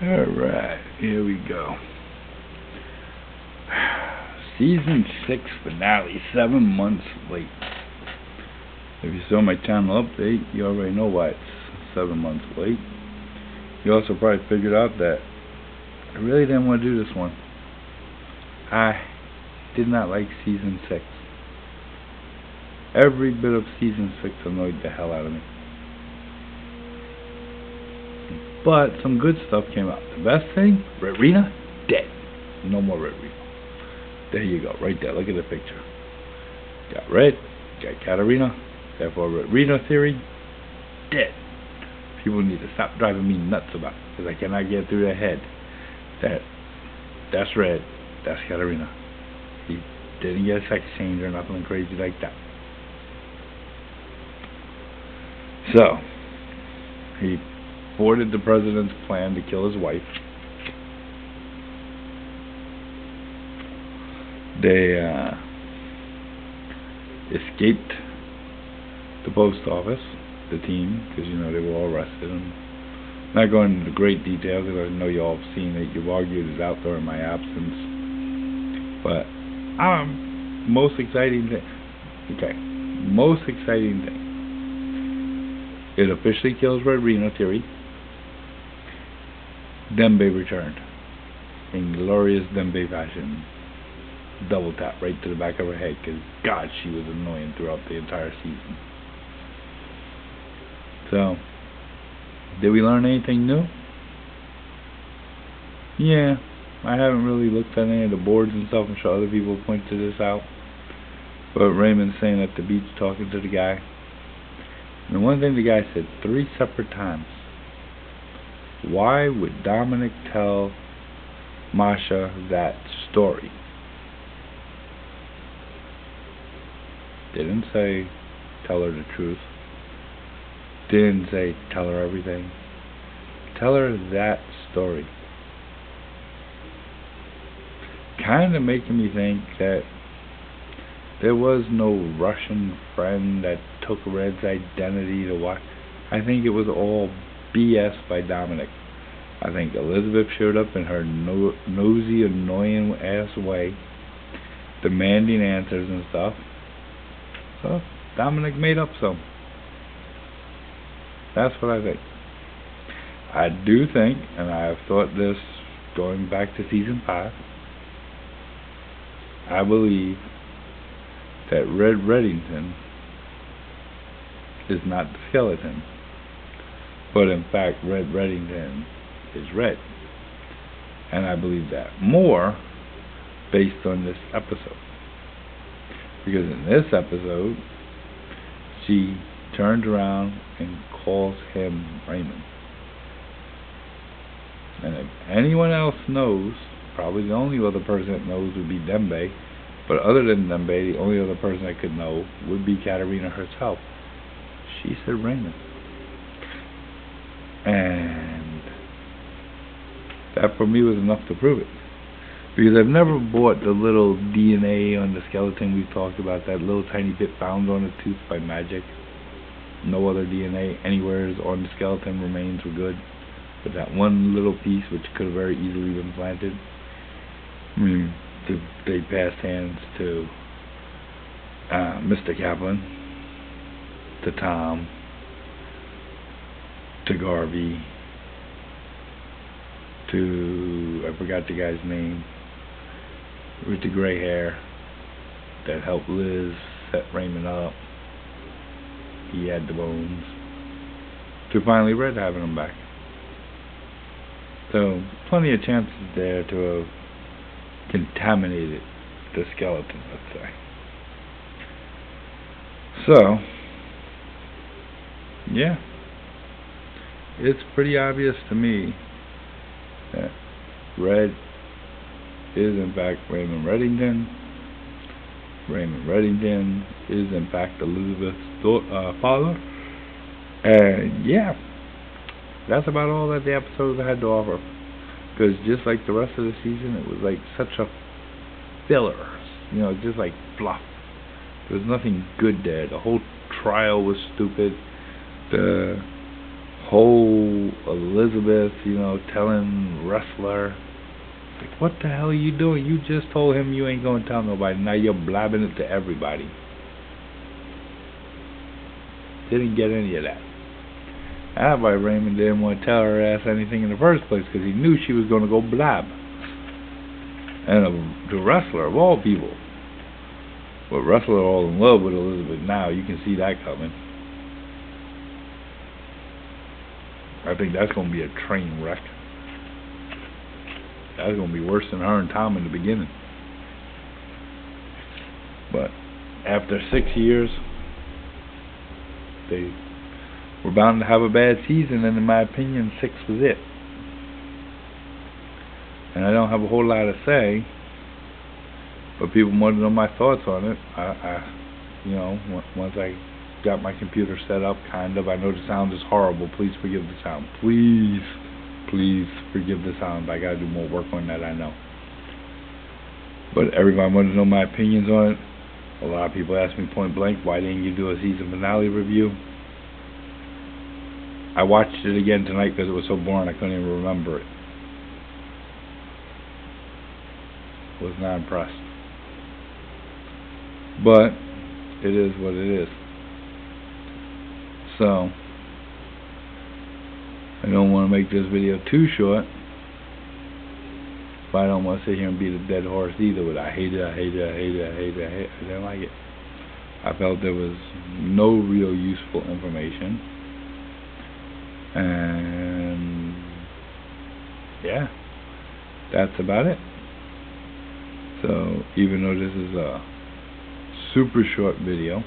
Alright, here we go. Season 6 finale, 7 months late. If you saw my channel update, you already know why it's 7 months late. You also probably figured out that I really didn't want to do this one. I did not like Season 6. Every bit of Season 6 annoyed the hell out of me. But some good stuff came out. The best thing, Red Rena, dead. No more Red Rena. There you go, right there. Look at the picture. Got Red, got Katarina. Therefore, Red Rena theory, dead. People need to stop driving me nuts about it, because I cannot get through their head that's Red, that's Katarina. He didn't get a sex change or nothing crazy like that. So, he thwarted the president's plan to kill his wife. They escaped the post office, the team, because you know they were all arrested. And I'm not going into great details because I know you all have seen it. You've argued it's out there in my absence. But most exciting thing. Okay, most exciting thing. It officially kills Red Rena theory. Dembe returned in glorious Dembe fashion. Double tap right to the back of her head, because God, she was annoying throughout the entire season. So, did we learn anything new? Yeah, I haven't really looked at any of the boards and stuff. I'm sure other people pointed this out. But Raymond's saying at the beach talking to the guy. And the one thing the guy said 3 separate times. Why would Dominic tell Masha that story? Didn't say tell her the truth. Didn't say tell her everything. Tell her that story. Kind of making me think that there was no Russian friend that took Red's identity to watch. I think it was all BS by Dominic. I think Elizabeth showed up in her nosy, annoying ass way, demanding answers and stuff. So Dominic made up some. That's what I think. I do think, and I have thought this going back to season 5, I believe that Red Reddington is not the skeleton, but in fact Red Reddington is Red. And I believe that more based on this episode. Because in this episode, she turns around and calls him Raymond. And if anyone else knows, probably the only other person that knows would be Dembe. But other than Dembe, the only other person that could know would be Katarina herself. She said Raymond. And that for me was enough to prove it. Because I've never bought the little DNA on the skeleton we talked about, that little tiny bit found on the tooth by magic. No other DNA anywhere on the skeleton remains were good. But that one little piece, which could have very easily been planted, they passed hands to Mr. Kaplan, to Tom, to Garvey, to, I forgot the guy's name, with the gray hair, that helped Liz set Raymond up. He had the bones. To finally Red having him back. So, plenty of chances there to have contaminated the skeleton, let's say. So, yeah. It's pretty obvious to me that Red is in fact Raymond Reddington. Raymond Reddington is in fact Elizabeth's father. And yeah, that's about all that the episodes had to offer. Because just like the rest of the season, it was like such a filler. You know, just like fluff. There was nothing good there. The whole trial was stupid. The whole Elizabeth, telling wrestler, like, what the hell are you doing? You just told him you ain't gonna tell nobody. Now you're blabbing it to everybody. Didn't get any of that. That's why Raymond didn't want to tell her ass anything in the first place, because he knew she was gonna go blab. And the wrestler of all people, but wrestler all in love with Elizabeth now, you can see that coming. I think that's going to be a train wreck. That's going to be worse than her and Tom in the beginning. But after 6 years, they were bound to have a bad season, and in my opinion, 6 was it. And I don't have a whole lot to say, but people want to know my thoughts on it. Once I got my computer set up, kind of. I know the sound is horrible. Please forgive the sound. Please forgive the sound. I gotta do more work on that, I know. But everybody wanted to know my opinions on it. A lot of people ask me point blank, why didn't you do a season finale review? I watched it again tonight because it was so boring I couldn't even remember it. Was not impressed. But it is what it is. So I don't want to make this video too short, but I don't want to sit here and beat a dead horse either with I hate it. I didn't like it. I felt there was no real useful information, and yeah, that's about it. So even though this is a super short video,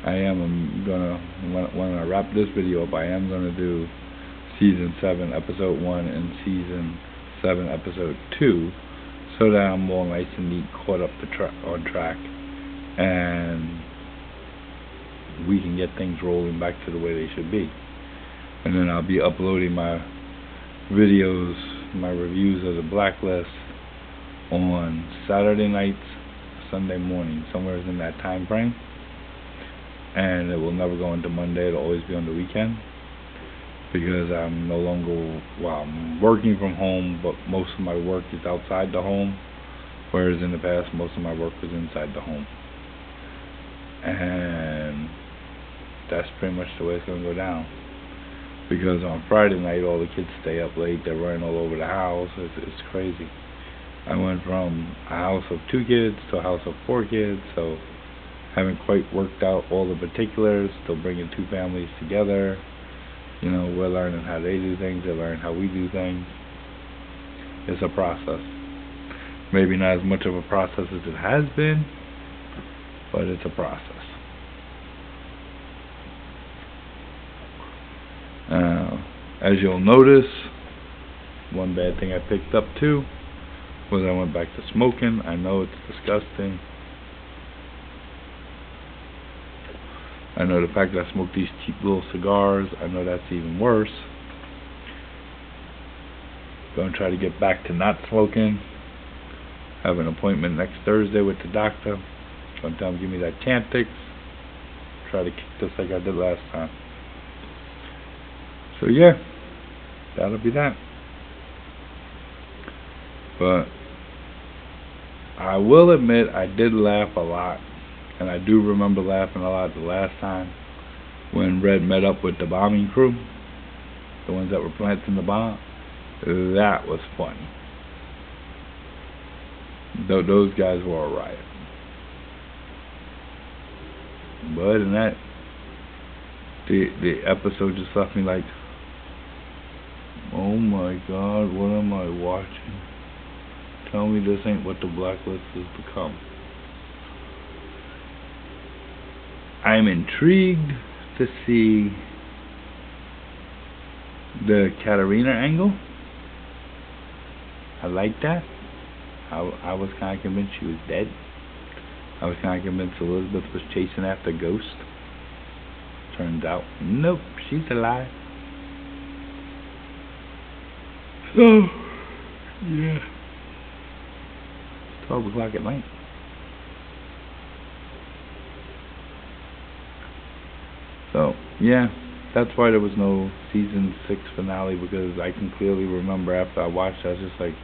I am gonna, when I wrap this video up, I am gonna do season 7 episode 1 and season 7 episode 2, so that I'm all nice and neat, caught up on track, and we can get things rolling back to the way they should be. And then I'll be uploading my videos, my reviews of the Blacklist on Saturday nights, Sunday morning, somewhere in that time frame. And it will never go into Monday. It'll always be on the weekend, because I'm no longer, I'm working from home, but most of my work is outside the home, whereas in the past most of my work was inside the home. And that's pretty much the way it's going to go down, because on Friday night all the kids stay up late. They're running all over the house. It's crazy. I went from a house of 2 kids to a house of 4 kids, so haven't quite worked out all the particulars. Still bringing 2 families together. We're learning how they do things. They learn how we do things. It's a process. Maybe not as much of a process as it has been, but it's a process. As you'll notice, one bad thing I picked up too was I went back to smoking. I know it's disgusting. I know the fact that I smoke these cheap little cigars, I know that's even worse. Gonna try to get back to not smoking. Have an appointment next Thursday with the doctor. Gonna tell him give me that Chantix. Try to kick this like I did last time. So yeah, that'll be that. But I will admit I did laugh a lot. And I do remember laughing a lot the last time when Red met up with the bombing crew, the ones that were planting the bomb. That was funny. Those guys were a riot. But in that, the episode just left me like, oh my God, what am I watching? Tell me this ain't what the Blacklist has become. I'm intrigued to see the Katarina angle. I like that. I was kind of convinced she was dead. I was kind of convinced Elizabeth was chasing after Ghost. Turns out, nope, she's alive. So, yeah. 12 o'clock at night. So, yeah, that's why there was no season 6 finale, because I can clearly remember after I watched it, I was just like,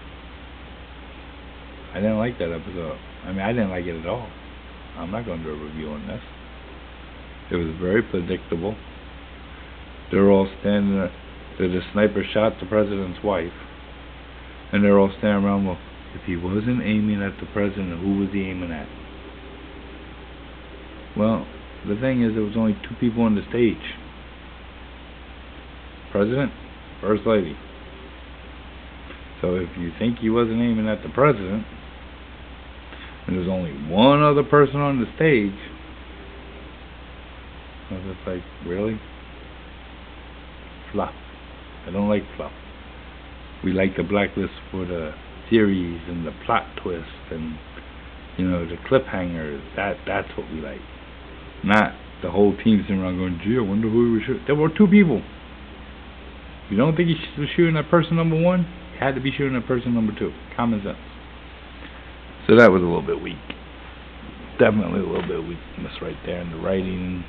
I didn't like that episode. I mean, I didn't like it at all. I'm not going to do a review on this. It was very predictable. They're all standing there. The sniper shot the president's wife, and they're all standing around. Well, if he wasn't aiming at the president, who was he aiming at? Well, the thing is, there was only 2 people on the stage. President, First Lady. So if you think he wasn't aiming at the president, and there's only one other person on the stage, I was just like, really? Fluff. I don't like fluff. We like the Blacklist for the series and the plot twist and, you know, the cliffhangers. That's what we like. Not the whole team sitting around going, gee, I wonder who he was shooting. There were 2 people. You don't think he was shooting at person number 1? He had to be shooting at person number 2. Common sense. So that was a little bit weak. Definitely a little bit of weakness right there in the writing.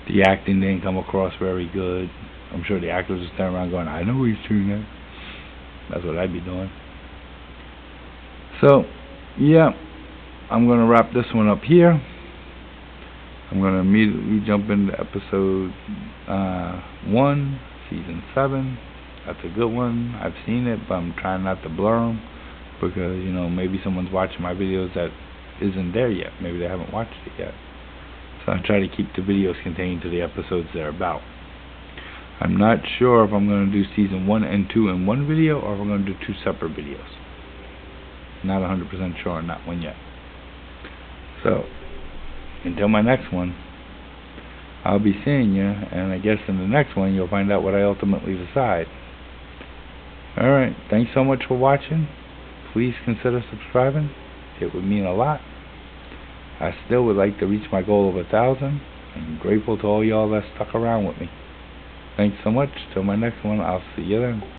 The acting didn't come across very good. I'm sure the actors are standing around going, I know who he's shooting at. That's what I'd be doing. So, yeah, I'm going to wrap this one up here. I'm going to immediately jump into episode 1, season 7. That's a good one. I've seen it, but I'm trying not to blur them, because, you know, maybe someone's watching my videos that isn't there yet. Maybe they haven't watched it yet. So I try to keep the videos contained to the episodes they're about. I'm not sure if I'm going to do season 1 and 2 in one video, or if I'm going to do 2 separate videos. Not 100% sure on that one yet. So, until my next one, I'll be seeing you, and I guess in the next one you'll find out what I ultimately decide. Alright, thanks so much for watching. Please consider subscribing. It would mean a lot. I still would like to reach my goal of 1,000. I'm grateful to all y'all that stuck around with me. Thanks so much. Till my next one, I'll see you then.